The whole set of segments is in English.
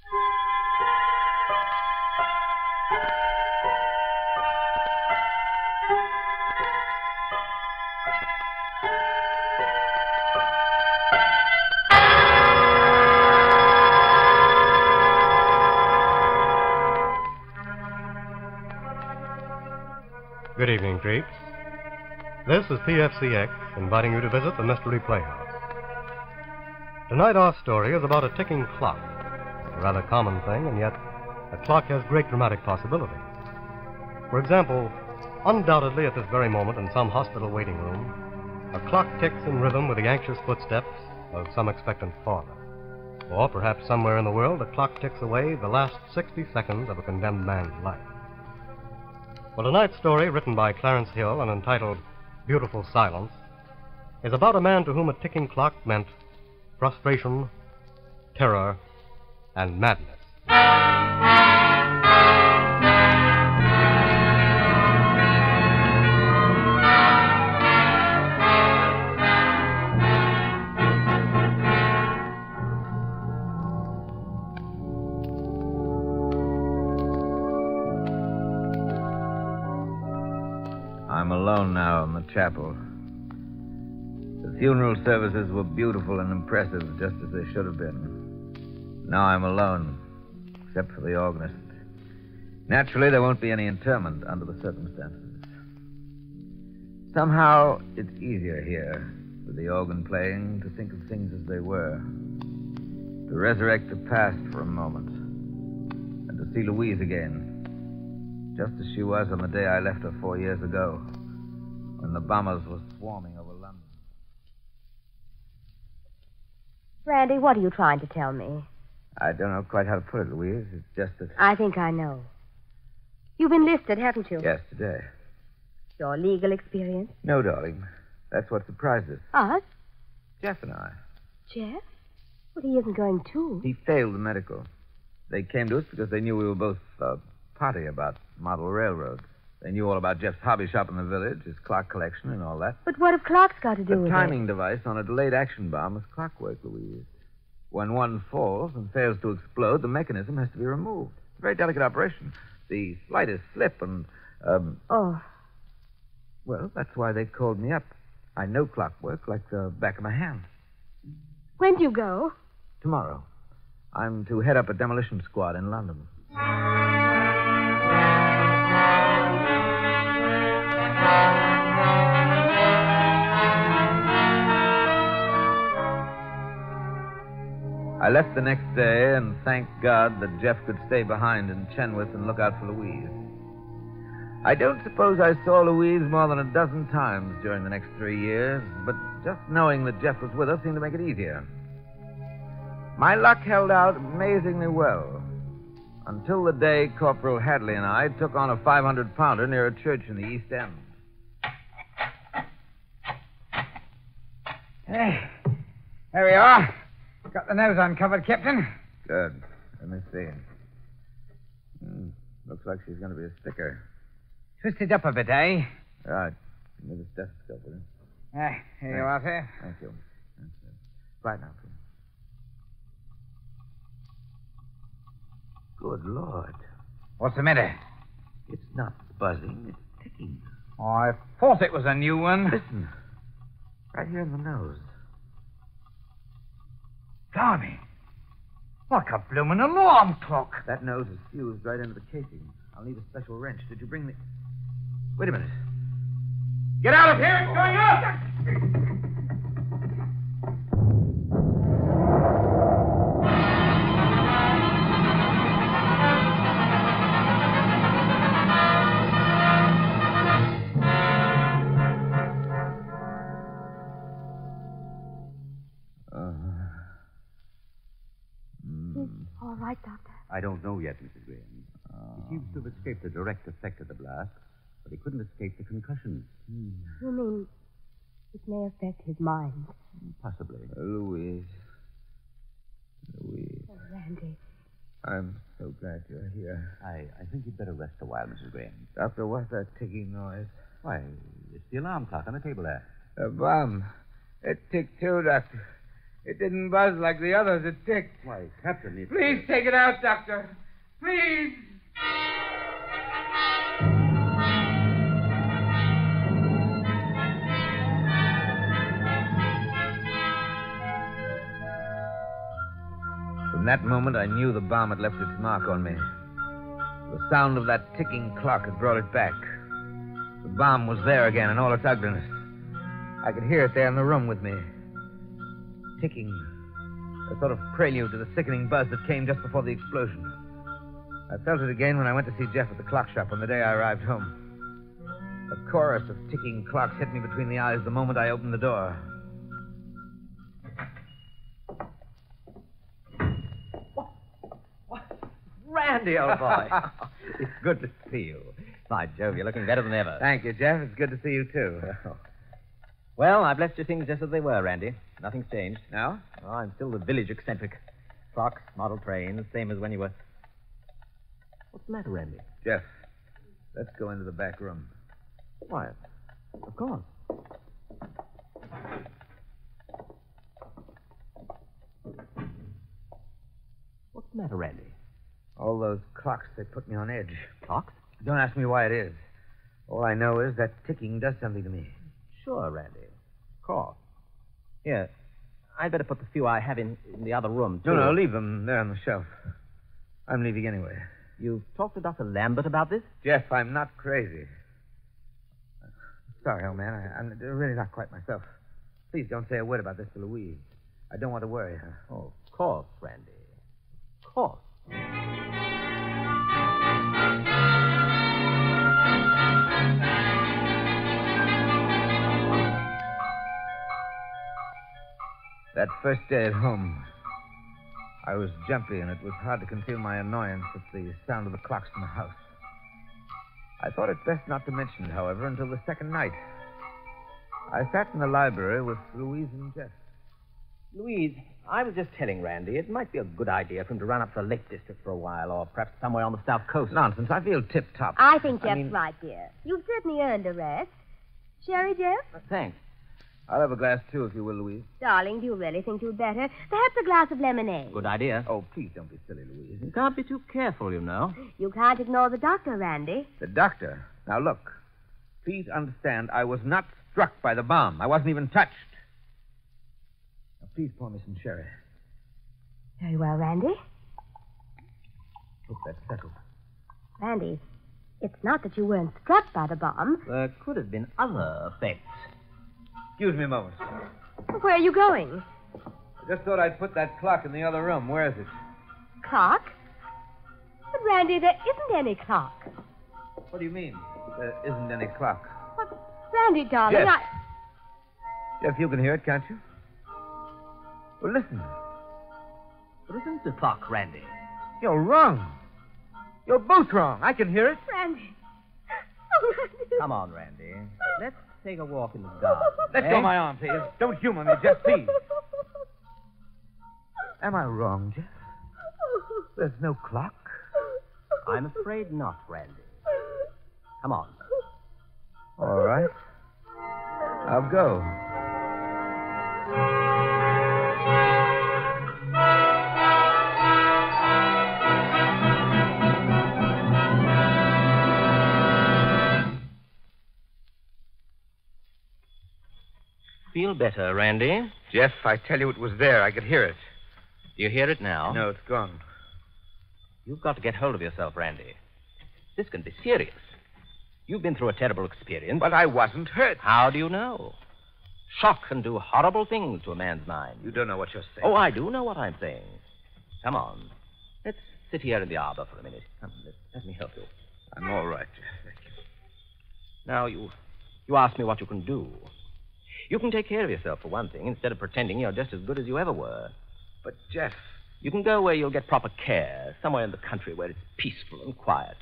Good evening, Creeps. This is PFCX inviting you to visit the Mystery Playhouse. Tonight our story is about a ticking clock. A rather common thing, and yet a clock has great dramatic possibilities. For example, undoubtedly at this very moment in some hospital waiting room, a clock ticks in rhythm with the anxious footsteps of some expectant father. Or perhaps somewhere in the world, a clock ticks away the last 60 seconds of a condemned man's life. Well, tonight's story, written by Clarence Hill and entitled Beautiful Silence, is about a man to whom a ticking clock meant frustration, terror, and madness. I'm alone now in the chapel. The funeral services were beautiful and impressive, just as they should have been. Now I'm alone, except for the organist. Naturally, there won't be any interment under the circumstances. Somehow, it's easier here, with the organ playing, to think of things as they were. To resurrect the past for a moment. And to see Louise again. Just as she was on the day I left her 4 years ago, when the bombers were swarming over London. Randy, what are you trying to tell me? I don't know quite how to put it, Louise. It's just that... I think I know. You've enlisted, haven't you? Yes, today. Your legal experience? No, darling. That's what surprised us. Us? Jeff and I. Jeff? Well, he isn't going too. He failed the medical. They came to us because they knew we were both potty about model railroads. They knew all about Jeff's hobby shop in the village, his clock collection, and all that. But what have clocks got to do with The it? timing device on a delayed action bomb is clockwork, Louise. When one falls and fails to explode, the mechanism has to be removed. It's a very delicate operation. The slightest slip and, Oh. Well, that's why they called me up. I know clockwork like the back of my hand. When do you go? Tomorrow. I'm to head up a demolition squad in London. I left the next day and thanked God that Jeff could stay behind in Chenoweth and look out for Louise. I don't suppose I saw Louise more than a dozen times during the next 3 years, but just knowing that Jeff was with her seemed to make it easier. My luck held out amazingly well until the day Corporal Hadley and I took on a 500-pounder near a church in the East End. Hey, there we are. Got the nose uncovered, Captain. Good. Let me see. Looks like she's going to be a sticker. Twisted up a bit, eh? Right. Give me the stethoscope, will you? Here you are, sir. Thank you. That's it. Right now, please. Good Lord. What's the matter? It's not buzzing, it's ticking. Oh, I thought it was a new one. Listen. Right here in the nose. Blimey. Like a bloomin' alarm clock. That nose is fused right into the casing. I'll need a special wrench. Did you bring the... Wait a minute. Get out of here. It's going out. All right, Doctor. I don't know yet, Mrs. Graham. He seems to have escaped the direct effect of the blast, but he couldn't escape the concussion. You mean it may affect his mind? Possibly. Louise. Oh, Randy. I'm so glad you're here. I think you'd better rest a while, Mrs. Graham. Doctor, what's that ticking noise? Why, it's the alarm clock on the table there. A bomb. It ticked too, Doctor. It didn't buzz like the others. It ticked. Why, Captain, it's... Please take it out, Doctor. Please. From that moment, I knew the bomb had left its mark on me. The sound of that ticking clock had brought it back. The bomb was there again in all its ugliness. I could hear it there in the room with me. Ticking. A sort of prelude to the sickening buzz that came just before the explosion. I felt it again when I went to see Jeff at the clock shop on the day I arrived home. A chorus of ticking clocks hit me between the eyes the moment I opened the door. Randy, old boy. It's good to see you. By Jove, you're looking better than ever. Thank you, Jeff. It's good to see you, too. Well, I've left your things just as they were, Randy. Nothing's changed. No? Oh, I'm still the village eccentric. Clocks, model trains, same as when you were... What's the matter, Randy? Jeff, let's go into the back room. Why, of course. What's the matter, Randy? All those clocks, they put me on edge. Clocks? Don't ask me why it is. All I know is that ticking does something to me. Sure, Randy. Of course. Here, I'd better put the few I have in the other room, too. No, leave them there on the shelf. I'm leaving anyway. You've talked to Dr. Lambert about this? Jeff, I'm not crazy. Sorry, old man. I'm really not quite myself. Please don't say a word about this to Louise. I don't want to worry her. Oh, of course, Randy. Of course. That first day at home, I was jumpy, and it was hard to conceal my annoyance at the sound of the clocks in the house. I thought it best not to mention it, however, until the second night. I sat in the library with Louise and Jeff. Louise, I was just telling Randy it might be a good idea for him to run up to the Lake District for a while, or perhaps somewhere on the South Coast. Nonsense. I feel tip-top. I think Jeff's right, dear. You've certainly earned a rest. Sherry, Jeff? Thanks. I'll have a glass, too, if you will, Louise. Darling, do you really think you'd better? Perhaps a glass of lemonade. Good idea. Oh, please don't be silly, Louise. You can't be too careful, you know. You can't ignore the doctor, Randy. The doctor? Now, look. Please understand, I was not struck by the bomb. I wasn't even touched. Now, please pour me some sherry. Very well, Randy. Hope that's settled. Randy, it's not that you weren't struck by the bomb. There could have been other effects. Excuse me a moment. Where are you going? I just thought I'd put that clock in the other room. Where is it? Clock? But, Randy, there isn't any clock. What do you mean? There isn't any clock. But, Randy, darling, Jeff. Jeff, you can hear it, can't you? Well, listen. There isn't a clock, Randy. You're wrong. You're both wrong. I can hear it. Randy. Oh, Randy. Come on, Randy. Let's take a walk in the garden. Let go of my arm, please. Don't humor me, Jeff, please. Am I wrong, Jeff? There's no clock. I'm afraid not, Randy. Come on. All right. I'll go. Feel better, Randy? Jeff, I tell you it was there. I could hear it. Do you hear it now? No, it's gone. You've got to get hold of yourself, Randy. This can be serious. You've been through a terrible experience. But I wasn't hurt. How do you know? Shock can do horrible things to a man's mind. You don't know what you're saying. Oh, I do know what I'm saying. Come on. Let's sit here in the arbor for a minute. Come, let me help you. I'm all right, Jeff. Thank you. Now, you asked me what you can do. You can take care of yourself, for one thing, instead of pretending you're just as good as you ever were. But, Jeff... You can go where you'll get proper care, somewhere in the country where it's peaceful and quiet,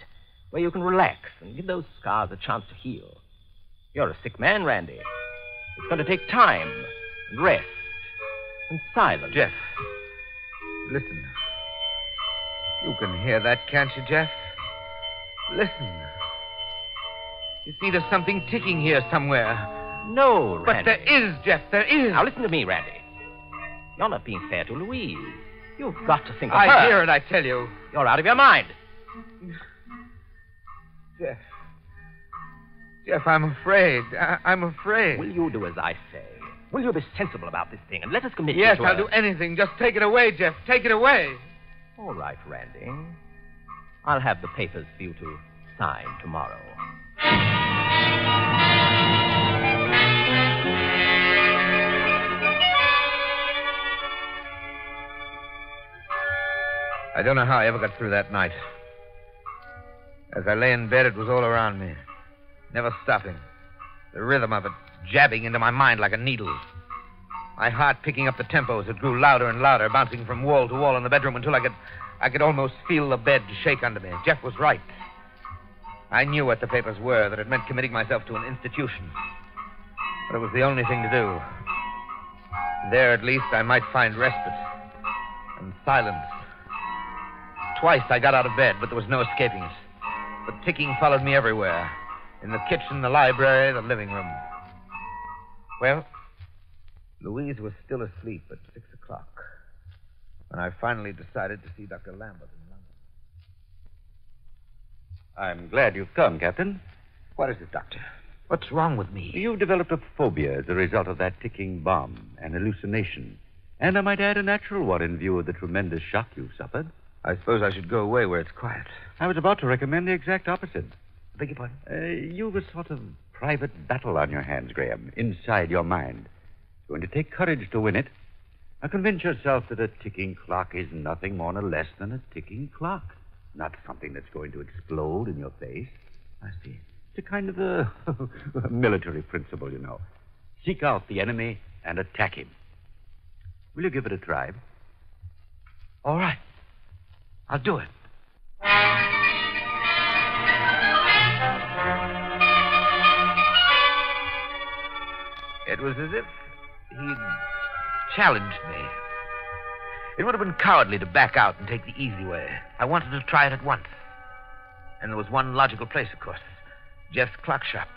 where you can relax and give those scars a chance to heal. You're a sick man, Randy. It's going to take time and rest and silence. Jeff, listen. You can hear that, can't you, Jeff? Listen. You see, there's something ticking here somewhere. No, Randy. But there is, Jeff, there is. Now, listen to me, Randy. You're not being fair to Louise. You've got to think of her. I hear it, I tell you. You're out of your mind. Jeff, I'm afraid. I'm afraid. Will you do as I say? Will you be sensible about this thing and let us commit Yes, you to I'll do anything. Just take it away, Jeff. Take it away. All right, Randy. I'll have the papers for you to sign tomorrow. I don't know how I ever got through that night. As I lay in bed, it was all around me, never stopping. The rhythm of it jabbing into my mind like a needle. My heart picking up the tempo as it grew louder and louder, bouncing from wall to wall in the bedroom until I could almost feel the bed shake under me. Jeff was right. I knew what the papers were, that it meant committing myself to an institution. But it was the only thing to do. There, at least, I might find respite and silence. Twice I got out of bed, but there was no escaping it. The ticking followed me everywhere. In the kitchen, the library, the living room. Well, Louise was still asleep at 6 o'clock when I finally decided to see Dr. Lambert in London. I'm glad you've come, Captain. What is it, Doctor? What's wrong with me? You've developed a phobia as a result of that ticking bomb, an hallucination. And I might add a natural one in view of the tremendous shock you've suffered. I suppose I should go away where it's quiet. I was about to recommend the exact opposite. Beg your pardon? You've a sort of private battle on your hands, Graham, inside your mind. It's going to take courage to win it. Now convince yourself that a ticking clock is nothing more nor less than a ticking clock. Not something that's going to explode in your face. I see. It's a kind of a military principle, you know. Seek out the enemy and attack him. Will you give it a try? All right. I'll do it. It was as if he'd challenged me. It would have been cowardly to back out and take the easy way. I wanted to try it at once. And there was one logical place, of course. Jeff's clock shop.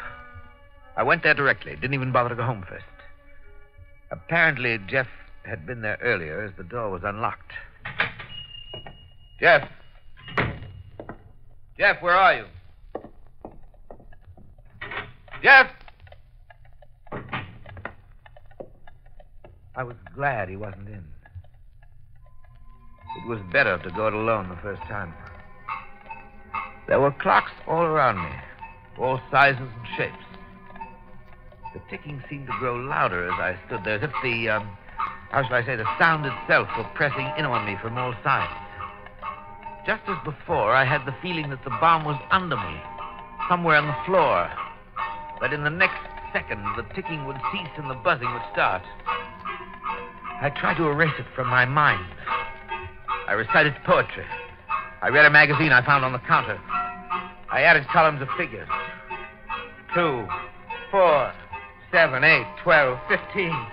I went there directly. Didn't even bother to go home first. Apparently, Jeff had been there earlier as the door was unlocked. Jeff! Jeff, where are you? Jeff! I was glad he wasn't in. It was better to go it alone the first time. There were clocks all around me, all sizes and shapes. The ticking seemed to grow louder as I stood there, as if the sound itself were pressing in on me from all sides. Just as before, I had the feeling that the bomb was under me, somewhere on the floor. That in the next second, the ticking would cease and the buzzing would start. I tried to erase it from my mind. I recited poetry. I read a magazine I found on the counter. I added columns of figures. 2, 4, 7, 8, 12, 15.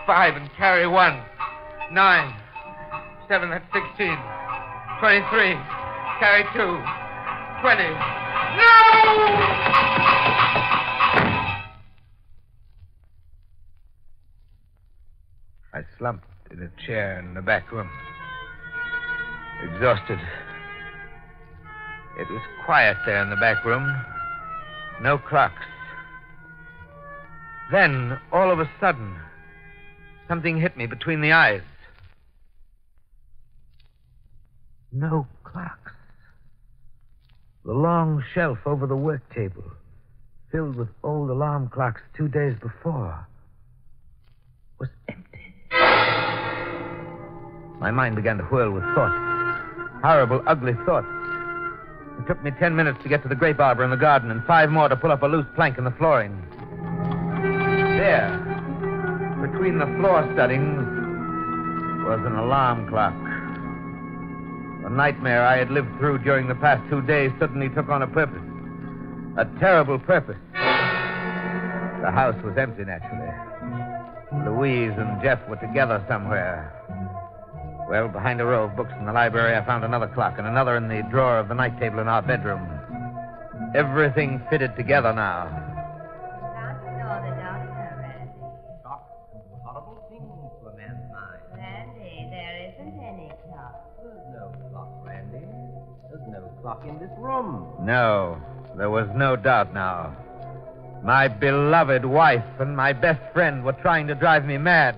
5 and carry 1. 9. 7, that's 16. 23. Carry 2. 20. No! I slumped in a chair in the back room, exhausted. It was quiet there in the back room. No clocks. Then, all of a sudden, something hit me between the eyes. No clocks. The long shelf over the work table, filled with old alarm clocks 2 days before, was empty. My mind began to whirl with thoughts. Horrible, ugly thoughts. It took me 10 minutes to get to the grape arbor in the garden and 5 more to pull up a loose plank in the flooring. There, between the floor studdings, was an alarm clock. The nightmare I had lived through during the past 2 days suddenly took on a purpose. A terrible purpose. The house was empty, naturally. Louise and Jeff were together somewhere. Well, behind a row of books in the library, I found another clock and another in the drawer of the night table in our bedroom. Everything fitted together now. Not the doctor, Randy. Horrible things to a man's mind. There's no clock, Randy. There's no clock in this room. No, there was no doubt now. My beloved wife and my best friend were trying to drive me mad.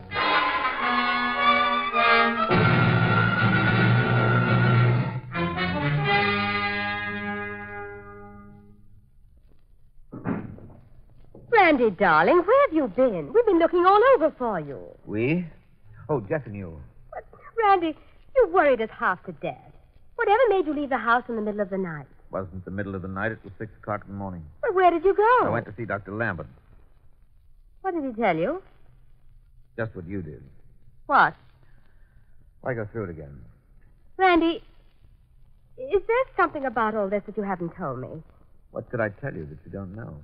Randy, darling, where have you been? We've been looking all over for you. We? Oh, Jeff and you. But, Randy, you worried us half to death. Whatever made you leave the house in the middle of the night? Wasn't the middle of the night. It was 6 o'clock in the morning. Well, where did you go? I went to see Dr. Lambert. What did he tell you? Just what you did. What? Why go through it again? Randy, is there something about all this that you haven't told me? What could I tell you that you don't know?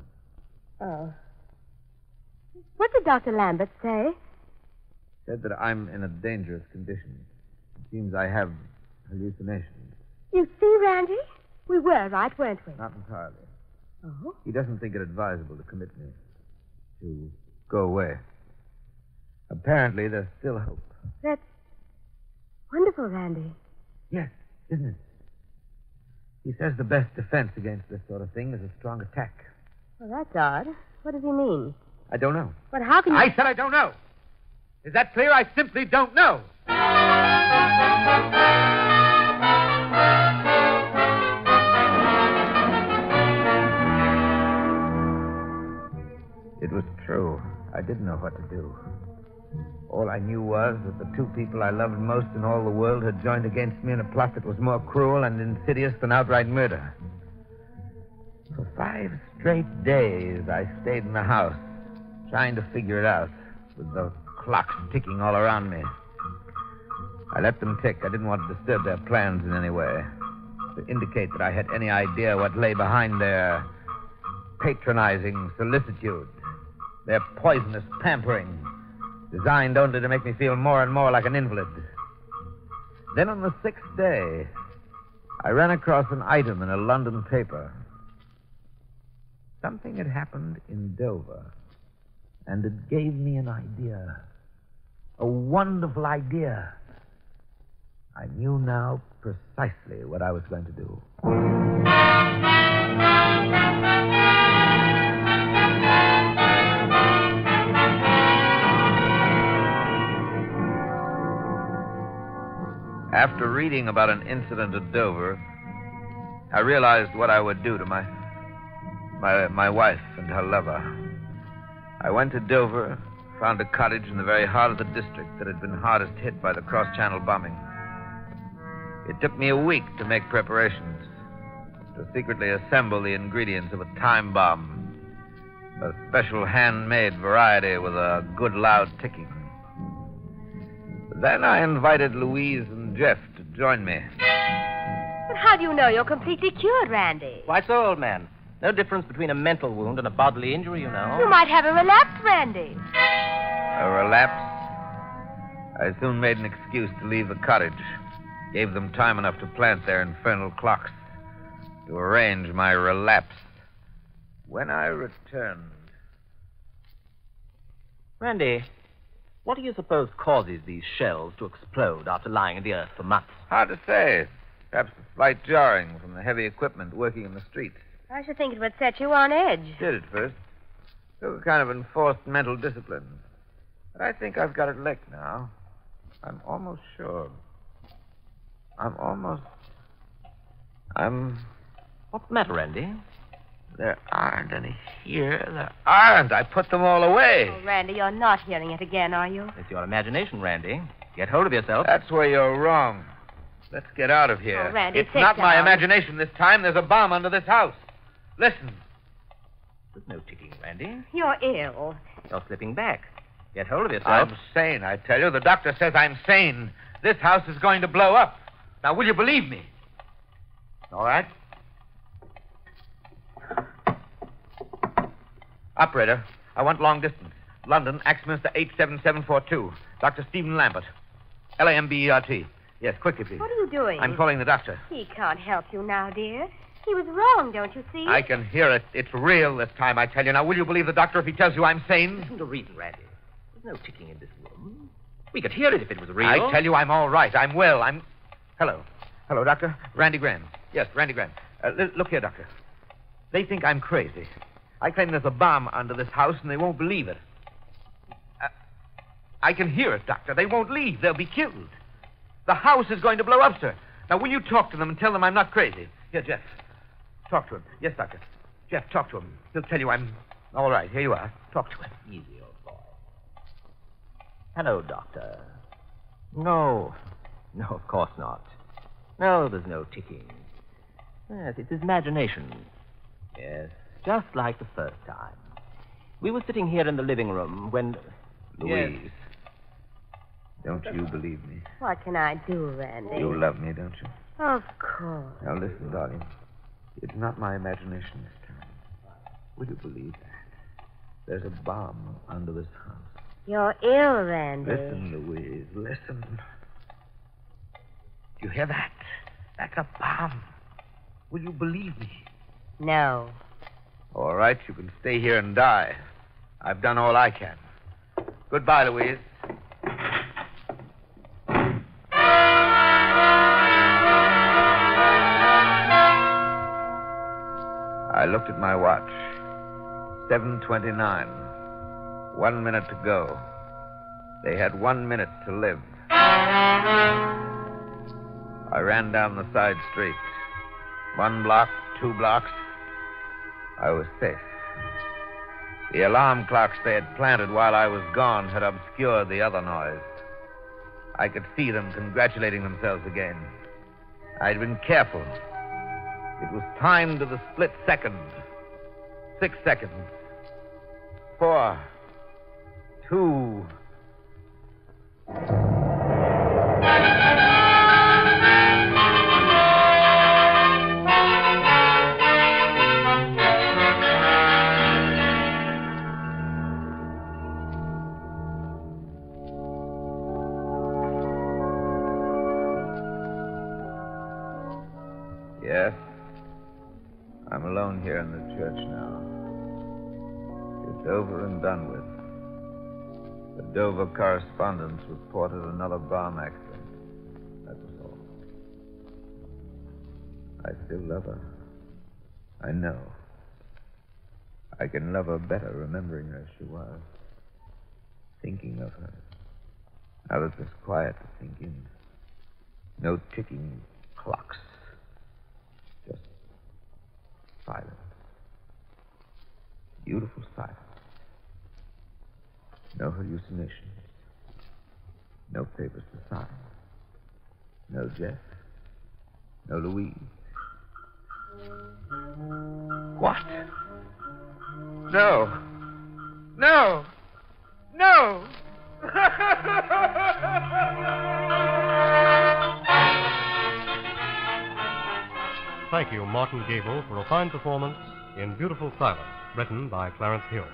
Oh. What did Dr. Lambert say? Said that I'm in a dangerous condition. It seems I have hallucinations. You see, Randy? We were right, weren't we? Not entirely. Oh? He doesn't think it advisable to commit me. To go away. Apparently, there's still hope. That's wonderful, Randy. Yes, isn't it? He says the best defense against this sort of thing is a strong attack. Well, that's odd. What does he mean? I don't know. But how can you... I said I don't know. Is that clear? I simply don't know. It was true. I didn't know what to do. All I knew was that the two people I loved most in all the world had joined against me in a plot that was more cruel and insidious than outright murder. For 5 straight days, I stayed in the house, trying to figure it out, with the clocks ticking all around me. I let them tick. I didn't want to disturb their plans in any way, to indicate that I had any idea what lay behind their patronizing solicitude, their poisonous pampering, designed only to make me feel more and more like an invalid. Then on the 6th day, I ran across an item in a London paper. Something had happened in Dover, and it gave me an idea. A wonderful idea. I knew now precisely what I was going to do. After reading about an incident at Dover, I realized what I would do to my wife and her lover. I went to Dover, found a cottage in the very heart of the district that had been hardest hit by the cross-channel bombing. It took me a week to make preparations, to secretly assemble the ingredients of a time bomb, a special handmade variety with a good loud ticking. Then I invited Louise and Jeff to join me. But how do you know you're completely cured, Randy? Why so, old man? No difference between a mental wound and a bodily injury, you know. You might have a relapse, Randy. A relapse? I soon made an excuse to leave the cottage. Gave them time enough to plant their infernal clocks, to arrange my relapse. When I returned... Randy, what do you suppose causes these shells to explode after lying in the earth for months? Hard to say. Perhaps a slight jarring from the heavy equipment working in the streets. I should think it would set you on edge. Did at first. Took a kind of enforced mental discipline. But I think I've got it licked now. I'm almost sure. What's the matter, Randy? There aren't any here. There aren't. I put them all away. Oh, Randy, you're not hearing it again, are you? It's your imagination, Randy. Get hold of yourself. That's where you're wrong. Let's get out of here. Oh, Randy, it's sit not my down. imagination this time. There's a bomb under this house. Listen. There's no ticking, Randy. You're ill. You're slipping back. Get hold of yourself. I'm sane, I tell you. The doctor says I'm sane. This house is going to blow up. Now, will you believe me? All right. Operator, I want long distance. London, Axminster 87742. Dr. Stephen Lambert. Lambert. Yes, quickly, please. What are you doing? I'm calling the doctor. He can't help you now, dear. He was wrong, don't you see? I can hear it. It's real this time, I tell you. Now, will you believe the doctor if he tells you I'm sane? Listen to reason, Randy. There's no ticking in this room. We could hear it if it was real. I tell you I'm all right. I'm well. Hello. Hello, Doctor. Randy Graham. Yes, Randy Graham. Look here, Doctor. They think I'm crazy. I claim there's a bomb under this house, and they won't believe it. I can hear it, Doctor. They won't leave. They'll be killed. The house is going to blow up, sir. Now, will you talk to them and tell them I'm not crazy? Here, Jeff. Talk to him. Yes, Doctor. Jeff, talk to him. He'll tell you I'm all right. Here you are. Talk to him. Easy, old boy. Hello, Doctor. No, of course not. No, there's no ticking. Yes, it's his imagination. Yes, just like the first time. We were sitting here in the living room when... Louise. Yes. Don't you believe me? What can I do, Randy? You love me, don't you? Of course. Now, listen, darling. It's not my imagination this time. Will you believe that? There's a bomb under this house. You're ill, Randy. Listen, Louise, listen. Do you hear that? That's a bomb. Will you believe me? No. All right, you can stay here and die. I've done all I can. Goodbye, Louise. I looked at my watch. 7:29. 1 minute to go. They had 1 minute to live. I ran down the side street. 1 block, 2 blocks. I was safe. The alarm clocks they had planted while I was gone had obscured the other noise. I could see them congratulating themselves again. I'd been careful. It was timed to the split second. 6 seconds. 4, 2. Yes. I'm alone here in the church now. It's over and done with. The Dover correspondents reported another bomb accident. That was all. I still love her. I know. I can love her better remembering her as she was. Thinking of her. Now that there's quiet to sink in. No ticking clocks. Just silence. Beautiful silence. No hallucinations. No papers to sign. No Jeff. No Louise. What? No. No. No. Thank you, Martin Gable, for a fine performance in Beautiful Silence, written by Clarence Hill.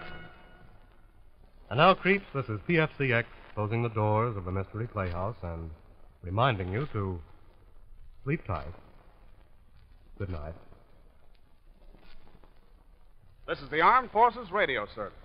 And now, creeps, this is PFCX closing the doors of the Mystery Playhouse and reminding you to sleep tight. Good night. This is the Armed Forces Radio Service.